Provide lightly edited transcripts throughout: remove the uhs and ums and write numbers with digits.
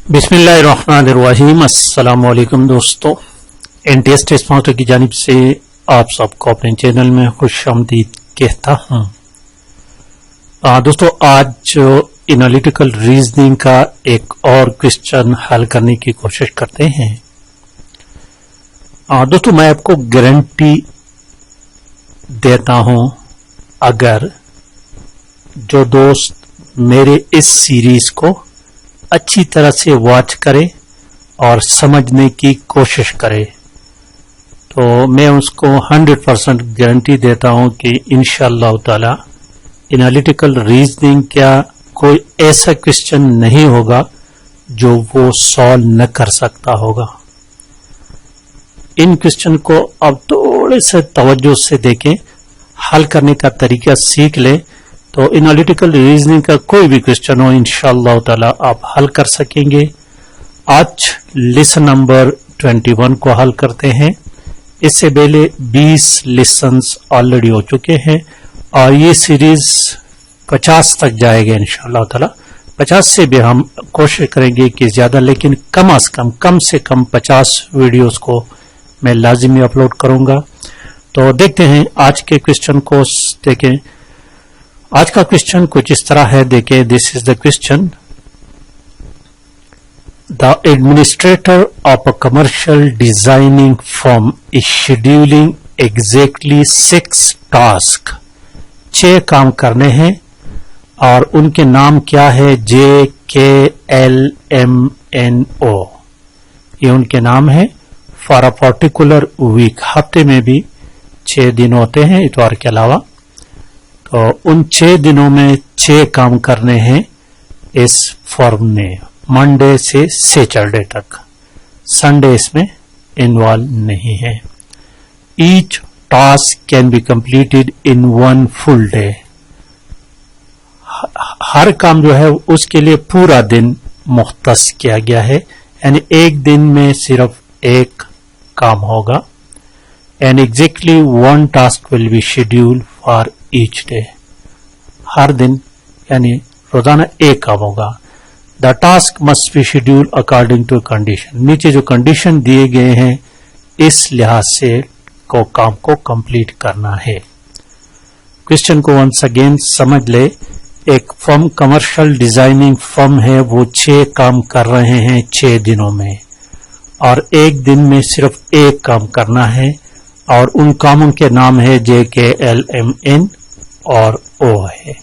बिस्मिल्लाहिर्रहमानिर्रहीम। अस्सलाम वालेकुम दोस्तों, NTS टेस्ट मास्टर की जानिब से आप सबको अपने चैनल में खुशामदीद कहता हूं। दोस्तों, आज एनालिटिकल रीजनिंग का एक और क्वेश्चन हल करने की कोशिश करते हैं। दोस्तों, मैं आपको गारंटी देता हूं, अगर जो दोस्त मेरे इस सीरीज को अच्छी तरह से वॉच करे और समझने की कोशिश करे, तो मैं उसको 100% गारंटी देता हूं कि इंशाअल्लाह ताला एनालिटिकल रीजनिंग क्या कोई ऐसा क्वेश्चन नहीं होगा जो वो सॉल्व न कर सकता होगा। इन क्वेश्चन को अब थोड़े से तवज्जो से देखें, हल करने का तरीका सीख लें, तो एनालिटिकल रीजनिंग का कोई भी क्वेश्चन हो इंशाअल्लाह ताला आप हल कर सकेंगे। आज लेसन नंबर 21 को हल करते हैं। इससे पहले 20 लेसन्स ऑलरेडी हो चुके हैं और ये सीरीज 50 तक जाएगा इंशाअल्लाह ताला। 50 से भी हम कोशिश करेंगे कि ज्यादा, लेकिन कम से कम 50 वीडियोस को मैं लाजिमी अपलोड करूंगा। तो देखते हैं आज के क्वेश्चन को। देखें, आज का क्वेश्चन कुछ इस तरह है। देखें, this is the question. The administrator of a commercial designing firm is scheduling exactly 6 task. 6 काम करने हैं और उनके नाम क्या है? JKLMNO, ये उनके नाम है। फॉर अ पर्टिकुलर वीक, हफ्ते में भी 6 दिन होते हैं इतवार के अलावा। तो उन 6 दिनों में 6 काम करने हैं इस फर्म ने, मंडे से सैटरडे तक। संडे इसमें इन्वॉल्व नहीं है। Each task can be completed in 1 full day. हर काम जो है उसके लिए पूरा दिन मुख्तस किया गया है, यानी एक दिन में सिर्फ एक काम होगा। And exactly 1 task will be scheduled for each day. हर दिन यानी रोजाना एक काम होगा। The task must be schedule according to condition. नीचे जो कंडीशन दिए गए हैं इस लिहाज से काम को कंप्लीट करना है। क्वेश्चन को वंस अगेन समझ ले। एक फर्म, कमर्शियल डिजाइनिंग फर्म है, वो 6 काम कर रहे हैं 6 दिनों में और एक दिन में सिर्फ एक काम करना है और उन कामों के नाम है JKLMN और O है।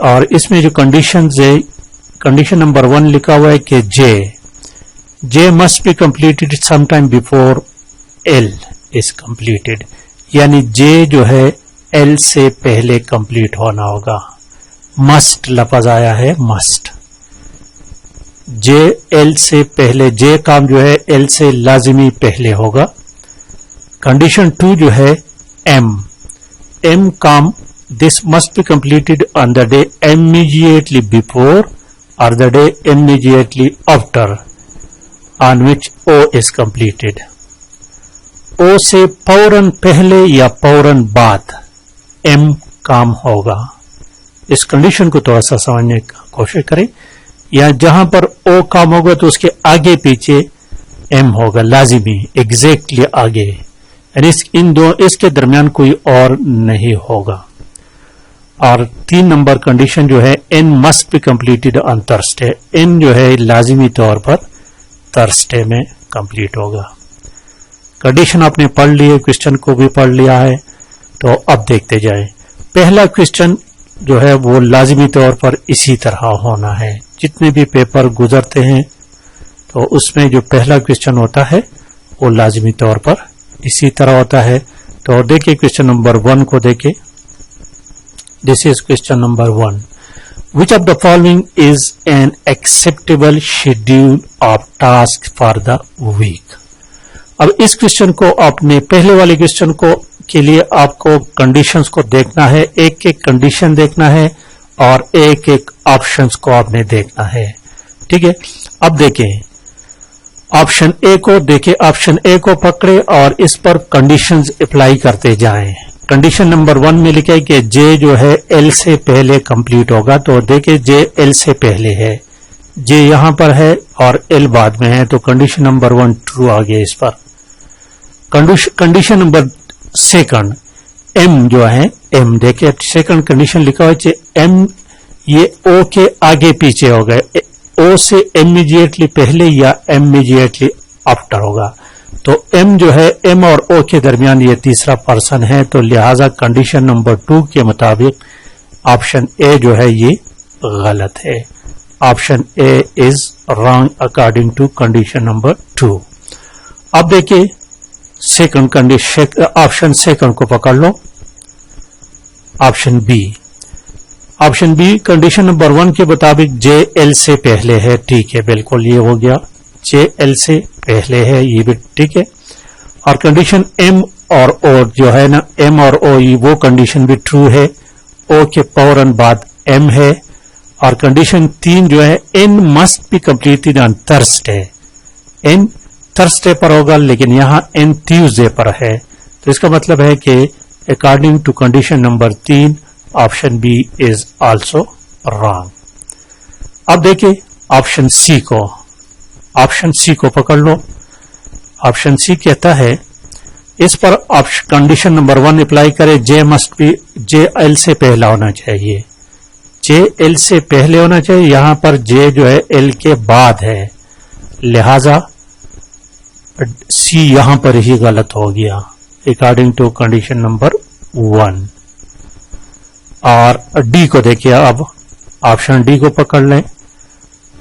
और इसमें जो कंडीशन है, कंडीशन नंबर 1 लिखा हुआ है कि J must be completed sometime before L is completed, यानी J जो है L से पहले कंप्लीट होना होगा। मस्ट लफ्ज आया है, मस्ट। J L से पहले, J काम जो है L से लाजिमी पहले होगा। कंडीशन 2 जो है M काम, this must be completed on the day immediately before और the day immediately after on which O is completed. O से फौरन पहले या फौरन बाद M काम होगा। इस कंडीशन को थोड़ा सा समझने की कोशिश करें। या जहां पर O काम होगा तो उसके आगे पीछे M होगा लाजिमी, एग्जैक्टली आगे, इसके दरमियान कोई और नहीं होगा। और 3 नंबर कंडीशन जो है N must be completed on Thursday. N जो है लाजिमी तौर पर थर्सडे में कंप्लीट होगा। कंडीशन आपने पढ़ ली है, क्वेश्चन को भी पढ़ लिया है, तो अब देखते जाएं। पहला क्वेश्चन जो है वो लाजिमी तौर पर इसी तरह होना है। जितने भी पेपर गुजरते हैं तो उसमें जो पहला क्वेश्चन होता है वो लाजिमी तौर पर इसी तरह होता है। तो देखिए क्वेश्चन नंबर 1 को देखिए। This is question number 1। Which of the following is an acceptable schedule of task for the week. अब इस क्वेश्चन को आपने, पहले वाले क्वेश्चन को के लिए आपको कंडीशंस को देखना है, एक एक कंडीशन देखना है और एक एक ऑप्शंस को आपने देखना है। ठीक है, अब देखें ऑप्शन ए को। देखिए, ऑप्शन ए को पकड़े और इस पर कंडीशंस अप्लाई करते जाएं। कंडीशन नंबर 1 में लिखा है कि J जो है L से पहले कंप्लीट होगा, तो देखिए J L से पहले है, J यहां पर है, और एल बाद में है, तो कंडीशन नंबर 1 ट्रू आ गया इस पर। कंडीशन नंबर सेकंड, एम जो है, एम देखिए सेकंड कंडीशन लिखा हुआ है, एम ये ओ के आगे पीछे हो गए, ओ से इमीडिएटली पहले या इमीडिएटली आफ्टर होगा। तो एम जो है, एम और ओ के दरमियान ये तीसरा पर्सन है, तो लिहाजा कंडीशन नंबर 2 के मुताबिक ऑप्शन ए जो है ये गलत है। Option A is wrong according to condition number 2। अब देखिए सेकंड कंडीशन, ऑप्शन सेकंड को पकड़ लो, option B. Option B condition number 1 के मुताबिक जे एल से पहले है, ठीक है, बिल्कुल ये हो गया, जे एल से पहले है, ये भी ठीक है। और कंडीशन एम और ओ जो है ना, एम और ओ, वो कंडीशन भी ट्रू है, ओ के फौरन बाद एम है। और कंडीशन 3 जो है, N must be completed on Thursday, N Thursday पर होगा, लेकिन यहां एन ट्यूसडे पर है, तो इसका मतलब है कि according to condition number 3 option B is also wrong. अब देखिए ऑप्शन सी को, ऑप्शन सी को पकड़ लो। ऑप्शन सी कहता है इस पर कंडीशन नंबर 1 अप्लाई करें, जे मस्ट बी, जे एल से पहला होना चाहिए, जे एल से पहले होना चाहिए, यहां पर जे जो है एल के बाद है, लिहाजा सी यहां पर ही गलत हो गया अकॉर्डिंग टू कंडीशन नंबर 1। और डी को देखिए, अब ऑप्शन डी को पकड़ लें।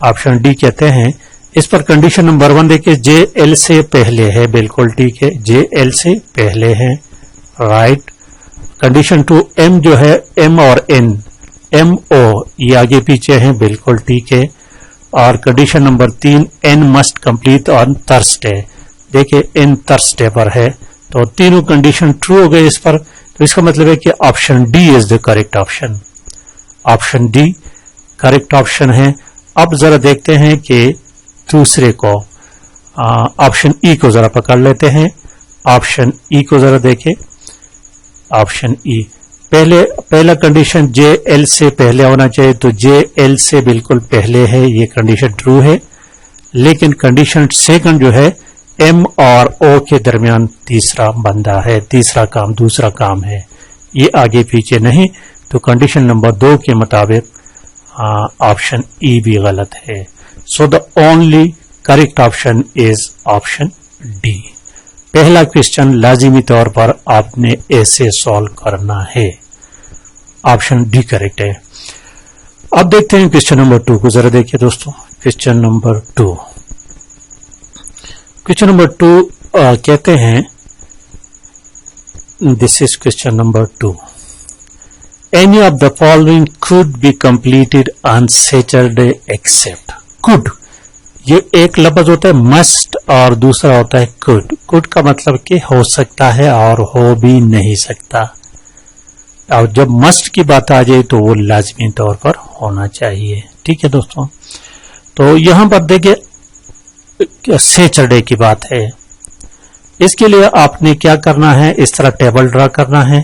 ऑप्शन डी कहते हैं इस पर कंडीशन नंबर 1 देखिए, जे एल से पहले है, बिल्कुल ठीक है, जे एल से पहले है, राइट। कंडीशन 2 एम जो है, एम और एन, एम ओ ये आगे पीछे हैं, बिल्कुल ठीक है। और condition number 3 N must complete on Thursday, देखिए एन थर्सडे पर है, तो तीनों कंडीशन ट्रू हो गए इस पर, तो इसका मतलब है कि option D is the correct option. Option D correct option है। अब जरा देखते हैं कि दूसरे को, ऑप्शन ई को जरा पकड़ लेते हैं। ऑप्शन ई को जरा देखें, ऑप्शन ई पहला कंडीशन जे एल से पहले होना चाहिए, तो जे एल से बिल्कुल पहले है, ये कंडीशन ट्रू है। लेकिन कंडीशन सेकंड जो है, एम और ओ के दरमियान तीसरा बंदा है, तीसरा काम, दूसरा काम है, ये आगे पीछे नहीं, तो कंडीशन नंबर 2 के मुताबिक ऑप्शन ई भी गलत है। So the only correct option is option D. पहला क्वेश्चन लाजिमी तौर पर आपने ऐसे सॉल्व करना है, ऑप्शन डी करेक्ट है। अब देखते हैं क्वेश्चन नंबर 2 को, जरा देखिए दोस्तों, क्वेश्चन नंबर 2। क्वेश्चन नंबर 2 कहते हैं, this is question number 2, any of the following could be completed on Saturday except. Could, ये एक लफ्ज होता है मस्ट और दूसरा होता है कुड। कुड का मतलब कि हो सकता है और हो भी नहीं सकता, और जब मस्ट की बात आ जाए तो वो लाजमी तौर पर होना चाहिए, ठीक है दोस्तों। तो यहां पर देखिए सैटरडे की बात है, इसके लिए आपने क्या करना है, इस तरह टेबल ड्रा करना है,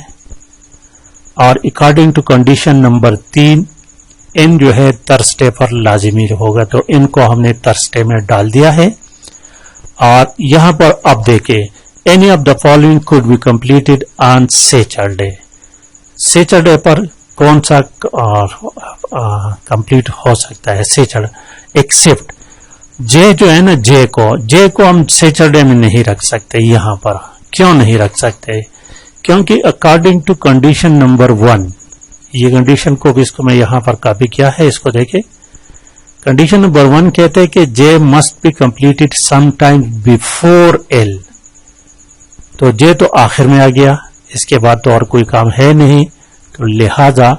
और अकॉर्डिंग टू कंडीशन नंबर 3 इन जो है थर्सडे पर लाजिमी होगा, तो इनको हमने थर्सडे में डाल दिया है। और यहां पर अब देखें, any of the following could be completed on Saturday. Saturday पर कौन सा कंप्लीट हो सकता है सैटरडे, एक्सेप्ट जे जो है ना, जे को हम सैटरडे में नहीं रख सकते। यहां पर क्यों नहीं रख सकते, क्योंकि अकॉर्डिंग टू कंडीशन नंबर 1, ये कंडीशन को भी इसको मैं यहां पर कॉपी किया है, इसको देखें। कंडीशन नंबर 1 कहते हैं कि J must be completed some time before L, तो जे तो आखिर में आ गया, इसके बाद तो और कोई काम है नहीं, तो लिहाजा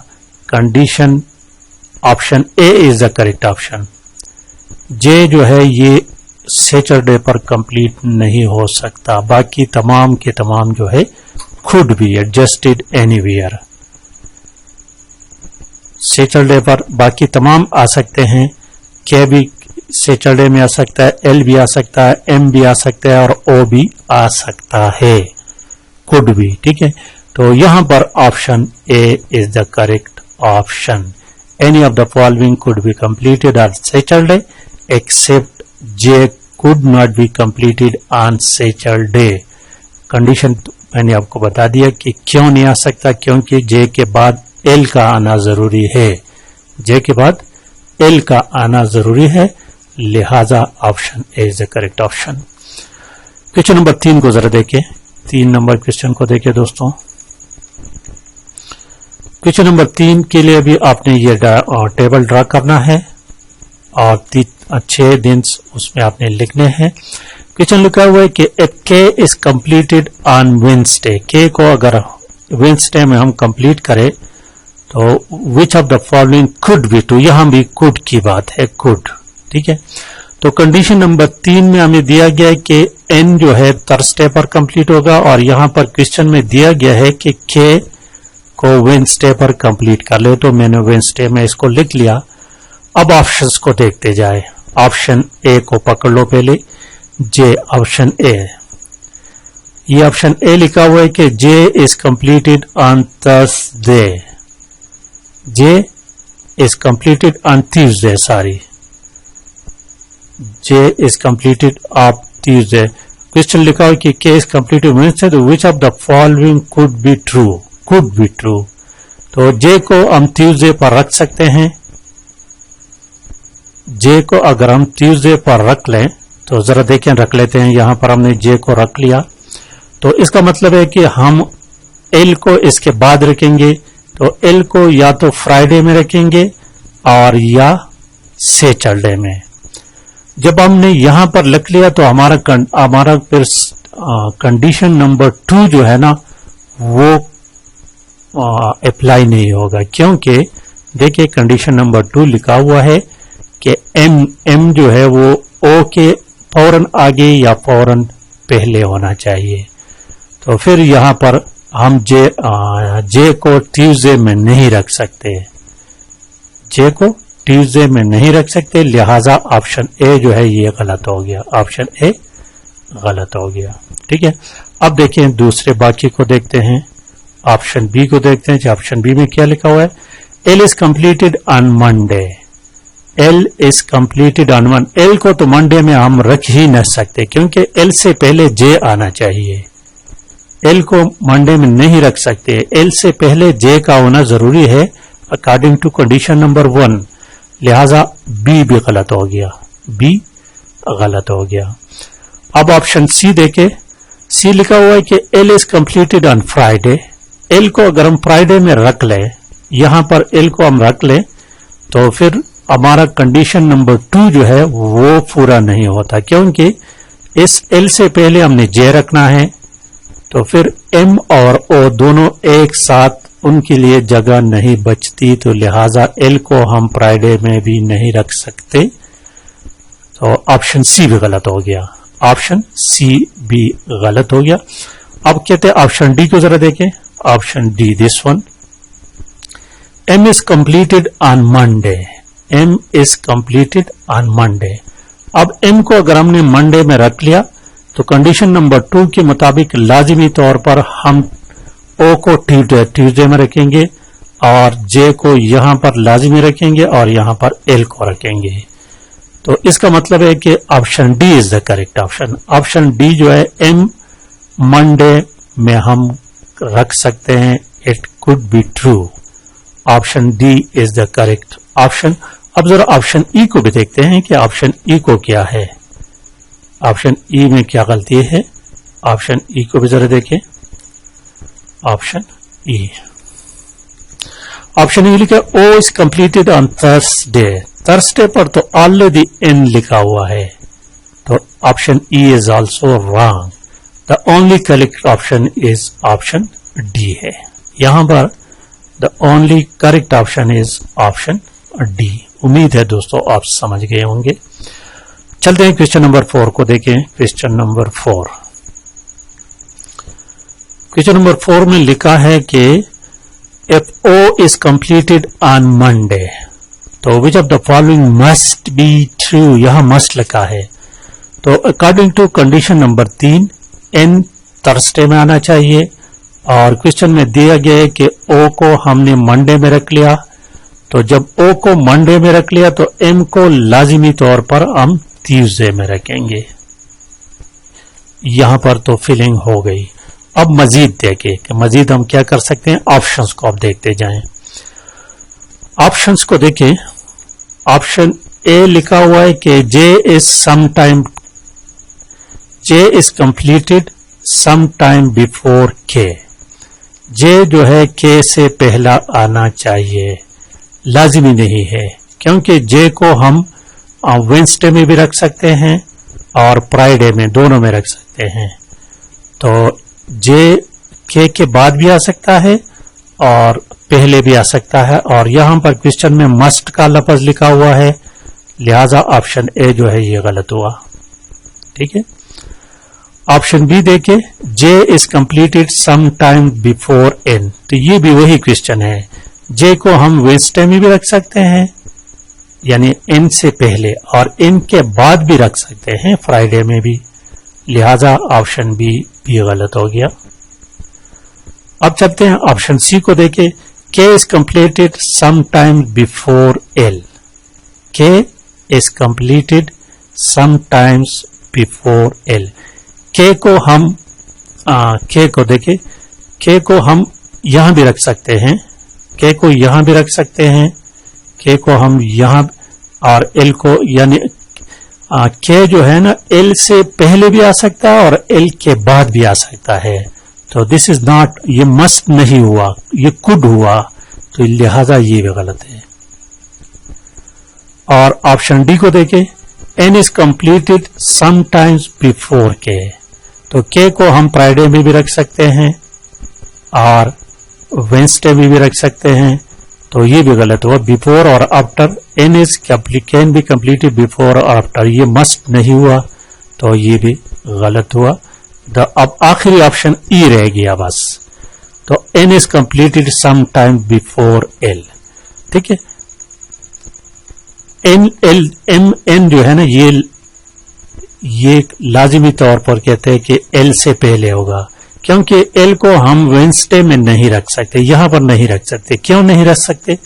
condition option A is the correct option. J जो है ये सैटरडे पर कंप्लीट नहीं हो सकता, बाकी तमाम के तमाम जो है खुड बी एडजस्टेड एनीवेयर। सैटरडे पर बाकी तमाम आ सकते हैं, के भी सैटरडे में आ सकता है, एल भी आ सकता है, एम भी आ सकता है, और ओ भी आ सकता है, कुड भी, ठीक है। तो यहां पर option A is the correct option. Any of the following could be completed on Saturday except J could not be completed on Saturday. Condition मैंने आपको बता दिया कि क्यों नहीं आ सकता, क्योंकि J के बाद L का आना जरूरी है, J के बाद L का आना जरूरी है, लिहाजा option A is the correct option. Question number 3 को जरा देखें, 3 नंबर क्वेश्चन को देखें दोस्तों। क्वेश्चन नंबर 3 के लिए भी आपने ये टेबल ड्रा करना है और 6 दिन उसमें आपने लिखने हैं। क्वेश्चन लिखा हुआ है कि K is completed on Wednesday, के को अगर वेडनेसडे में हम कंप्लीट करें तो which of the following could be true, यहां भी कुड की बात है, कुड, ठीक है। तो कंडीशन नंबर 3 में हमें दिया गया है कि एन जो है थर्सडे पर कंप्लीट होगा और यहां पर क्वेश्चन में दिया गया है कि के को वेडनेसडे पर कंप्लीट कर ले, तो मैंने वेडनेसडे में इसको लिख लिया। अब ऑप्शंस को देखते जाए। ऑप्शन ए को पकड़ लो पहले, जे, ऑप्शन ए, ये ऑप्शन ए लिखा हुआ है कि J is completed on Thursday, J is completed on Tuesday, sorry, J is completed of Tuesday. Question लिखा हुआ है कि के इज कंप्लीटेड वेडनेसडे, तो which of the following could be true, could be true. तो J को हम Tuesday पर रख सकते हैं, जे को अगर हम ट्यूसडे पर रख लें तो जरा देखें, रख लेते हैं, यहां पर हमने जे को रख लिया, तो इसका मतलब है कि हम एल को इसके बाद रखेंगे, तो एल को या तो फ्राइडे में रखेंगे और या सैटरडे में। जब हमने यहां पर लिख लिया तो हमारा फिर कंडीशन नंबर 2 जो है ना वो अप्लाई नहीं होगा, क्योंकि देखिए कंडीशन नंबर 2 लिखा हुआ है कि एम जो है वो ओ के फौरन आगे या फौरन पहले होना चाहिए। तो फिर यहां पर हम जे को ट्यूसडे में नहीं रख सकते, जे को ट्यूसडे में नहीं रख सकते, लिहाजा ऑप्शन ए जो है ये गलत हो गया, ऑप्शन ए गलत हो गया, ठीक है। अब देखें दूसरे बाकी को देखते हैं, ऑप्शन बी को देखते हैं। ऑप्शन बी में क्या लिखा हुआ है, L is completed on Monday, L is completed on one. L को तो मंडे में हम रख ही न सकते, क्योंकि एल से पहले जे आना चाहिए, एल को मंडे में नहीं रख सकते, एल से पहले जे का होना जरूरी है अकॉर्डिंग टू कंडीशन नंबर 1, लिहाजा बी भी गलत हो गया, बी गलत हो गया। अब ऑप्शन सी देखे, सी लिखा हुआ है कि L is completed on Friday, L को अगर हम फ्राइडे में रख ले, यहां पर एल को हम रख ले तो फिर हमारा कंडीशन नंबर 2 जो है वो पूरा नहीं होता, क्योंकि इस एल से पहले हमने जे रखना है, तो फिर एम और ओ दोनों एक साथ उनके लिए जगह नहीं बचती, तो लिहाजा एल को हम फ्राइडे में भी नहीं रख सकते, तो ऑप्शन सी भी गलत हो गया, ऑप्शन सी भी गलत हो गया। अब कहते हैं ऑप्शन डी को जरा देखें, option D, this one, M is completed on Monday, M is completed on Monday. अब एम को अगर हमने मंडे में रख लिया तो कंडीशन नंबर 2 के मुताबिक लाजिमी तौर पर हम ओ को ट्यूसडे में रखेंगे और जे को यहां पर लाजिमी रखेंगे और यहां पर एल को रखेंगे, तो इसका मतलब है कि option D is the correct option. Option D जो है एम मंडे में हम रख सकते हैं, it could be true, option D is the correct option. अब जरा ऑप्शन ई को भी देखते हैं कि ऑप्शन ई को क्या है, ऑप्शन ई में क्या गलती है, ऑप्शन ई को भी जरा देखें, ऑप्शन ई, ऑप्शन ई लिखा O is completed on Thursday, Thursday पर तो ऑलरेडी एन लिखा हुआ है, तो option E is also wrong, the only correct option is option D है, यहां पर the only correct option is option D. उम्मीद है दोस्तों आप समझ गए होंगे। चलते हैं क्वेश्चन नंबर 4 को देखें। क्वेश्चन नंबर 4, क्वेश्चन नंबर 4 में लिखा है कि if O is completed on Monday, तो which of the following must be true, यहां मस्ट लिखा है, तो according to condition number 3 N Thursday में आना चाहिए, और क्वेश्चन में दिया गया है कि ओ को हमने मंडे में रख लिया, तो जब ओ को मंडे में रख लिया तो एम को लाजिमी तौर पर हम ट्यूसडे में रखेंगे। यहां पर तो फिलिंग हो गई। अब मजीद देखें कि मजीद हम क्या कर सकते हैं। ऑप्शंस को आप देखते जाएं। ऑप्शंस को देखें। ऑप्शन ए लिखा हुआ है कि J is completed some time before K. J जो है के से पहला आना चाहिए, लाजिमी नहीं है, क्योंकि जे को हम वेडनेसडे में भी रख सकते हैं और फ्राइडे में, दोनों में रख सकते हैं। तो जे के बाद भी आ सकता है और पहले भी आ सकता है, और यहां पर क्वेश्चन में मस्ट का लफ्ज लिखा हुआ है, लिहाजा ऑप्शन ए जो है ये गलत हुआ। ठीक है। ऑप्शन बी देखे, J is completed some time before N, तो ये भी वही क्वेश्चन है। जे को हम वेडनेसडे में भी रख सकते हैं, यानी एन से पहले, और एन के बाद भी रख सकते हैं, फ्राइडे में भी, लिहाजा ऑप्शन बी भी गलत हो गया। अब चलते हैं ऑप्शन सी को देखें। K is completed some time before L. K is completed some times before L. K को हम के को देखें, के को हम यहां भी रख सकते हैं, के को यहां भी रख सकते हैं, के को हम यहां, और एल को, यानी के जो है ना एल से पहले भी आ सकता है और एल के बाद भी आ सकता है। तो दिस इज नॉट, ये मस्ट नहीं हुआ, ये कुड हुआ, तो लिहाजा ये भी गलत है। और ऑप्शन डी को देखें, N is completed some times before K. तो के को हम फ्राइडे में भी रख सकते हैं और वेडनेसडे में भी रख सकते हैं, तो ये भी गलत हुआ। बिफोर और after, N is can be completed before और आफ्टर, ये मस्ट नहीं हुआ, तो ये भी गलत हुआ। अब आखिरी ऑप्शन ई रह गया बस। तो N is completed some time before L. ठीक है। एन जो है ना, ये लाजिमी तौर पर कहते हैं कि एल से पहले होगा, क्योंकि एल को हम वेडनेसडे में नहीं रख सकते, यहां पर नहीं रख सकते। क्यों नहीं रख सकते?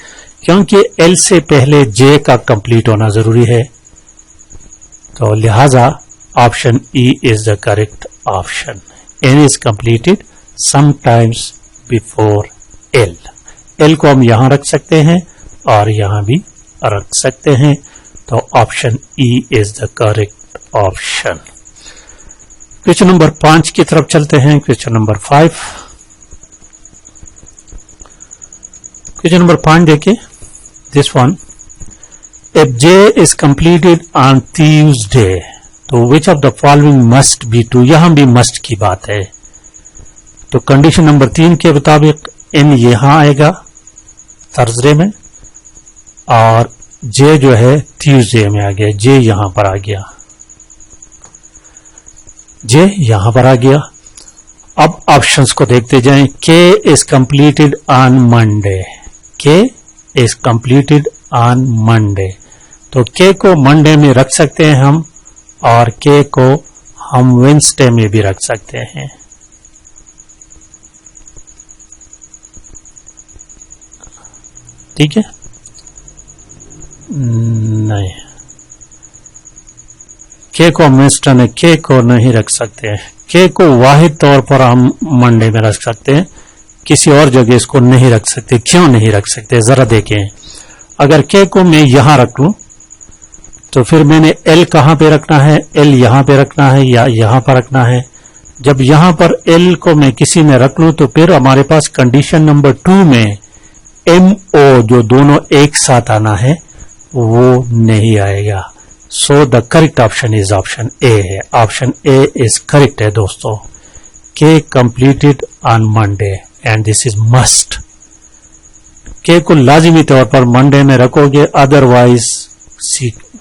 क्योंकि एल से पहले जे का कंप्लीट होना जरूरी है। तो लिहाजा option E is the correct option. N is completed some times before L. L को हम यहां रख सकते हैं और यहां भी रख सकते हैं, तो option E is the correct option. Question number 5 की तरफ चलते हैं। Question number 5। क्वेश्चन नंबर 5 देखिए, this one, if J is completed on Tuesday, तो which of the following must be true. यहां भी मस्ट की बात है, तो कंडीशन नंबर 3 के मुताबिक एन यहां आएगा थर्सडे में, और जे जो है ट्यूसडे में आ गया, जे यहां पर आ गया, जे यहां पर आ गया। अब ऑप्शंस को देखते जाएं। के इज कंप्लीटेड ऑन मंडे, के इज कंप्लीटेड ऑन मंडे, तो के को मंडे में रख सकते हैं हम, और के को हम वेडनेसडे में भी रख सकते हैं। ठीक है। नहीं, के को हम वेडनेसडे में के को नहीं रख सकते हैं। के को वाहिद तौर पर हम मंडे में रख सकते हैं, किसी और जगह इसको नहीं रख सकते। क्यों नहीं रख सकते, जरा देखें। अगर के को मैं यहां रख लूं, तो फिर मैंने एल कहां पे रखना है, एल यहां पे रखना है या यहां पर रखना है। जब यहां पर एल को मैं किसी में रख लूं, तो फिर हमारे पास कंडीशन नंबर 2 में एम ओ जो दोनों एक साथ आना है वो नहीं आएगा। So the correct option is option A है। ऑप्शन ए इज करेक्ट है दोस्तों। के completed on Monday and this is must. के को लाजिमी तौर पर मंडे में रखोगे, अदरवाइज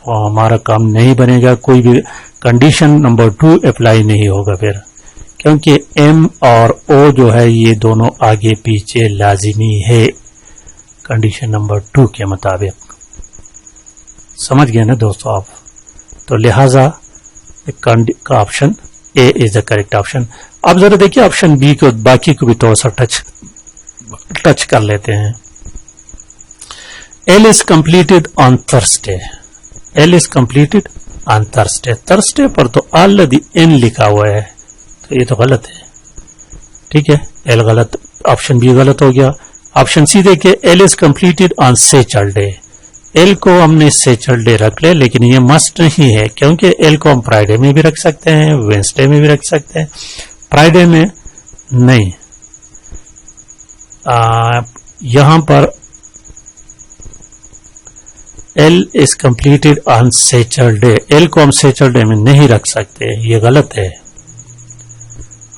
हमारा काम नहीं बनेगा, कोई भी कंडीशन नंबर 2 अप्लाई नहीं होगा फिर, क्योंकि एम और ओ जो है ये दोनों आगे पीछे लाजिमी है कंडीशन नंबर 2 के मुताबिक। समझ गए ना दोस्तों आप? तो लिहाजा का option A is the correct option. अब जरा देखिए ऑप्शन बी को, बाकी को भी थोड़ा सा टच कर लेते हैं। L is completed on Thursday, L is completed on Thursday, Thursday पर तो ऑलरेडी इन लिखा हुआ है, तो ये तो गलत है। ठीक है, एल गलत, ऑप्शन बी गलत हो गया। ऑप्शन सी देखिए, L is completed on Saturday, L को हमने सैटरडे रख ले, लेकिन ये मस्ट नहीं है, क्योंकि एल को हम फ्राइडे में भी रख सकते हैं, वेंसडे में भी रख सकते हैं, फ्राइडे में नहीं। यहां पर L is completed on Saturday, L को हम सैटरडे में नहीं रख सकते, ये गलत है।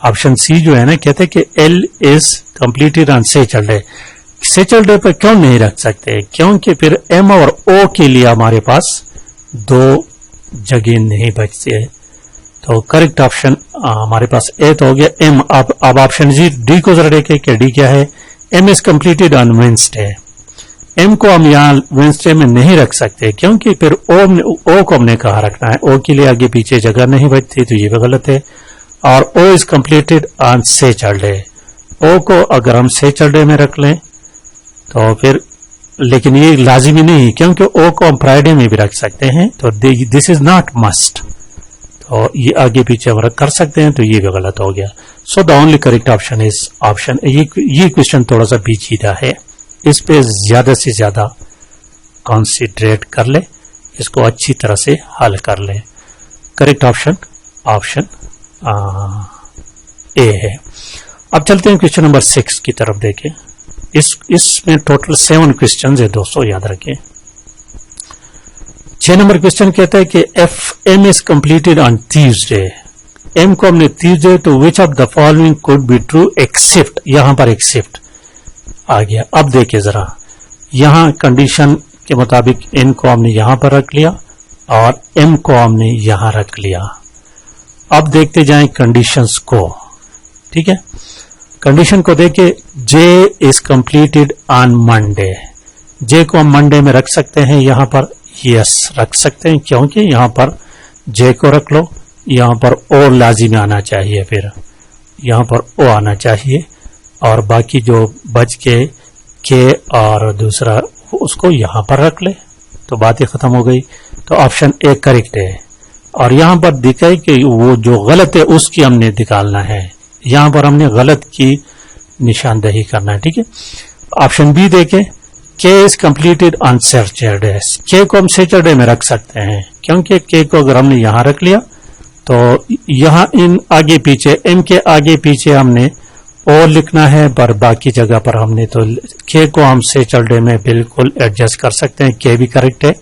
ऑप्शन सी जो है ना, कहते हैं कि L is completed on Saturday, Saturday पर क्यों नहीं रख सकते, क्योंकि फिर एम और ओ के लिए हमारे पास दो जगह नहीं बचती है। तो करेक्ट ऑप्शन हमारे पास ए तो हो गया एम। अब ऑप्शन जी डी को जरा देखें कि डी क्या है। M is completed on Wednesday, M को हम यहाँ वेंसडे में नहीं रख सकते, क्योंकि फिर ओ को हमने कहा रखना है, ओ के लिए आगे पीछे जगह नहीं बचती, तो ये भी गलत है। और O is completed on Saturday, O को अगर हम सैटरडे में रख लें तो फिर, लेकिन ये लाजिमी नहीं, क्योंकि ओ को हम फ्राइडे में भी रख सकते हैं, तो दिस इज नॉट मस्ट, तो ये आगे पीछे हम कर सकते हैं, तो ये भी गलत हो गया। So the only correct option is option. ये क्वेश्चन थोड़ा सा पेचीदा है, इस पे ज्यादा से ज्यादा कॉन्सेंट्रेट कर ले, इसको अच्छी तरह से हल कर ले। करेक्ट ऑप्शन ऑप्शन ए है। अब चलते हैं क्वेश्चन नंबर 6 की तरफ देखें। इसमें टोटल 7 क्वेश्चन है दोस्तों, याद रखें। 6 नंबर क्वेश्चन कहता है कि F M is completed on Tuesday, M को हमने ट्यूसडे, तो which of the following could be true except, यहां पर एक्सेप्ट आ गया। अब देखिए जरा, यहां कंडीशन के मुताबिक एन को हमने यहां पर रख लिया और एम को हमने यहां रख लिया। अब देखते जाएं कंडीशंस को, ठीक है। कंडीशन को देखे, J is completed on Monday, J को हम मंडे में रख सकते हैं, यहां पर यस रख सकते हैं, क्योंकि यहां पर जे को रख लो, यहां पर ओ लाजिम आना चाहिए, फिर यहां पर ओ आना चाहिए, और बाकी जो बच के और दूसरा उसको यहां पर रख ले, तो बात ही खत्म हो गई। तो ऑप्शन ए करेक्ट है। और यहां पर दिखाई कि वो जो गलत है उसकी हमने निकालना है, यहां पर हमने गलत की निशानदेही करना है, ठीक है। ऑप्शन बी देखें, K is completed on Saturday, के को हम सैटरडे में रख सकते हैं, क्योंकि के को अगर हमने यहां रख लिया तो यहां इन आगे पीछे, एम के आगे पीछे हमने ओ लिखना है, पर बाकी जगह पर हमने तो के को हम सैटरडे में बिल्कुल एडजस्ट कर सकते हैं, के भी करेक्ट है।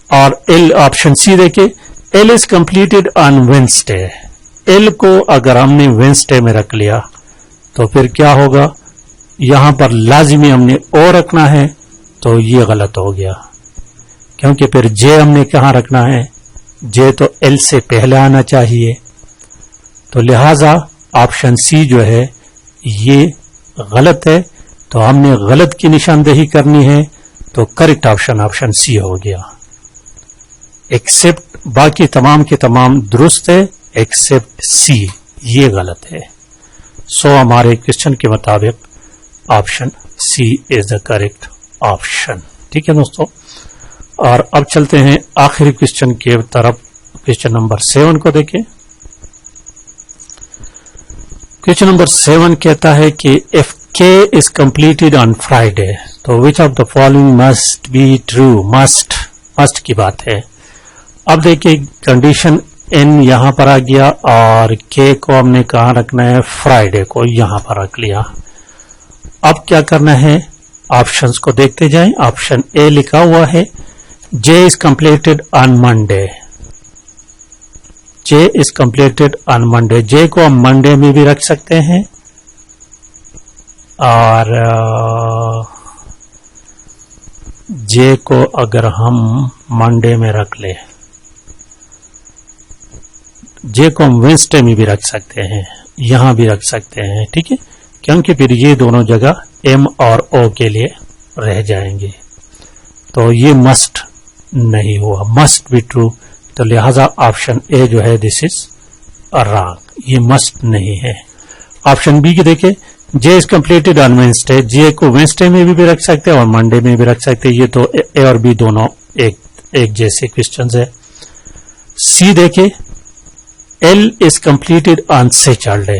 और एल ऑप्शन सी देखे, L is completed on Wednesday, L को अगर हमने वेंसडे में रख लिया तो फिर क्या होगा, यहां पर लाजिमी हमने ओ रखना है, तो ये गलत हो गया, क्योंकि फिर जे हमने कहां रखना है, जे तो एल से पहले आना चाहिए, तो लिहाजा ऑप्शन सी जो है ये गलत है, तो हमने गलत की निशानदेही करनी है, तो करेक्ट ऑप्शन ऑप्शन सी हो गया। एक्सेप्ट बाकी तमाम के तमाम दुरुस्त है, एक्सेप्ट सी ये गलत है। सो हमारे क्वेश्चन के मुताबिक option C is the correct option, ठीक है दोस्तों। और अब चलते हैं आखिरी क्वेश्चन के तरफ, क्वेश्चन नंबर 7 को देखें। क्वेश्चन नंबर 7 कहता है कि इफ के इज कंप्लीटेड ऑन फ्राइडे, तो which of the following must be true, must की बात है। अब देखिए कंडीशन एन यहां पर आ गया और के को हमने कहां रखना है, फ्राइडे को यहां पर रख लिया। अब क्या करना है, ऑप्शंस को देखते जाएं। ऑप्शन ए लिखा हुआ है, J is completed on Monday, J is completed on Monday, J को हम मंडे में भी रख सकते हैं, और जे को अगर हम मंडे में रख ले, जे को हम वेंसडे में भी रख सकते हैं, यहां भी रख सकते हैं, ठीक है, क्योंकि फिर ये दोनों जगह एम और ओ के लिए रह जाएंगे, तो ये मस्ट नहीं हुआ, मस्ट बी ट्रू, तो लिहाजा ऑप्शन ए जो है दिस इज रॉन्ग, ये मस्ट नहीं है। ऑप्शन बी की देखें, जे इज कंप्लीटेड ऑन वेंसडे, जे को वेंसडे में भी रख सकते हैं और मंडे में भी रख सकते हैं, ये तो ए और बी दोनों एक जैसे क्वेश्चंस है। सी देखे, L is completed on Saturday.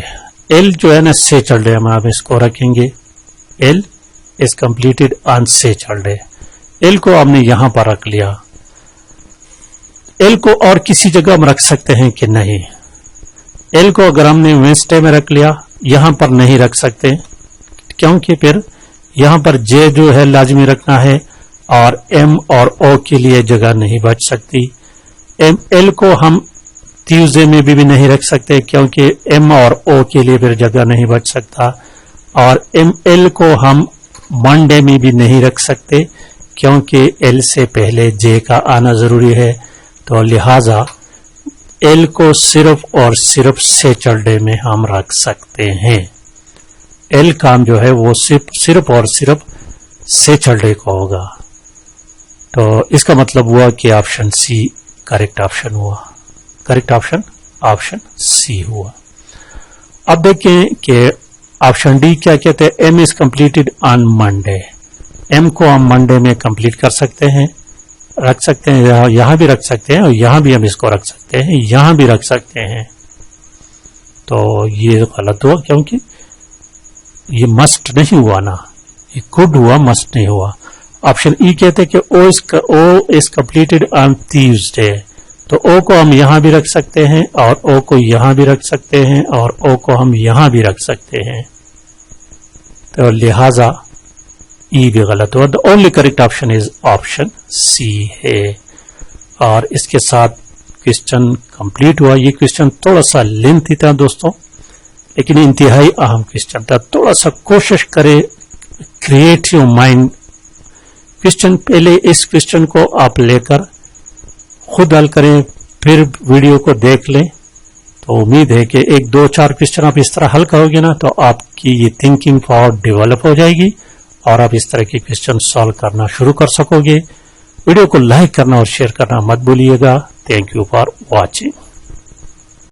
L जो है ना सैटरडे हम आप इसको रखेंगे, L is completed on Saturday. L को हमने यहां पर रख लिया। एल को और किसी जगह हम रख सकते हैं कि नहीं? एल को अगर हमने वेडनेसडे में रख लिया, यहां पर नहीं रख सकते, क्योंकि फिर यहां पर जे जो है लाजमी रखना है और एम और ओ के लिए जगह नहीं बच सकती। एल को हम ट्यूसडे में भी नहीं रख सकते, क्योंकि एम और ओ के लिए फिर जगह नहीं बच सकता। और एल को हम मंडे में भी नहीं रख सकते, क्योंकि एल से पहले जे का आना जरूरी है। तो लिहाजा एल को सिर्फ और सिर्फ सैटरडे में हम रख सकते हैं। एल काम जो है वो सिर्फ और सिर्फ सैटरडे को होगा। तो इसका मतलब हुआ कि ऑप्शन सी करेक्ट ऑप्शन हुआ। करेक्ट ऑप्शन सी हुआ। अब देखें कि ऑप्शन डी क्या कहते हैं, M is completed on Monday. M को हम मंडे में कंप्लीट कर सकते हैं, रख सकते हैं, यहां भी रख सकते हैं और यहां भी हम इसको रख सकते हैं, यहां भी रख सकते हैं। तो ये गलत हुआ, क्योंकि ये मस्ट नहीं हुआ ना, ये कुड हुआ, मस्ट नहीं हुआ। ऑप्शन ई कहते हैं कि O is completed on Tuesday. तो ओ को हम यहां भी रख सकते हैं और ओ को यहां भी रख सकते हैं और ओ को हम यहां भी रख सकते हैं। तो लिहाजा ई भी गलत हुआ। The only correct option is option C है। और इसके साथ क्वेश्चन कंप्लीट हुआ। ये क्वेश्चन थोड़ा सा लेंथी था दोस्तों, लेकिन इंतहाई अहम क्वेश्चन था। थोड़ा सा कोशिश करें, क्रिएटिव माइंड क्वेश्चन, पहले इस क्वेश्चन को आप लेकर खुद हल करें, फिर वीडियो को देख लें। तो उम्मीद है कि एक दो चार क्वेश्चन आप इस तरह हल करोगे ना, तो आपकी ये थिंकिंग पावर डेवलप हो जाएगी और आप इस तरह के क्वेश्चन सॉल्व करना शुरू कर सकोगे। वीडियो को लाइक करना और शेयर करना मत भूलिएगा। Thank you for watching.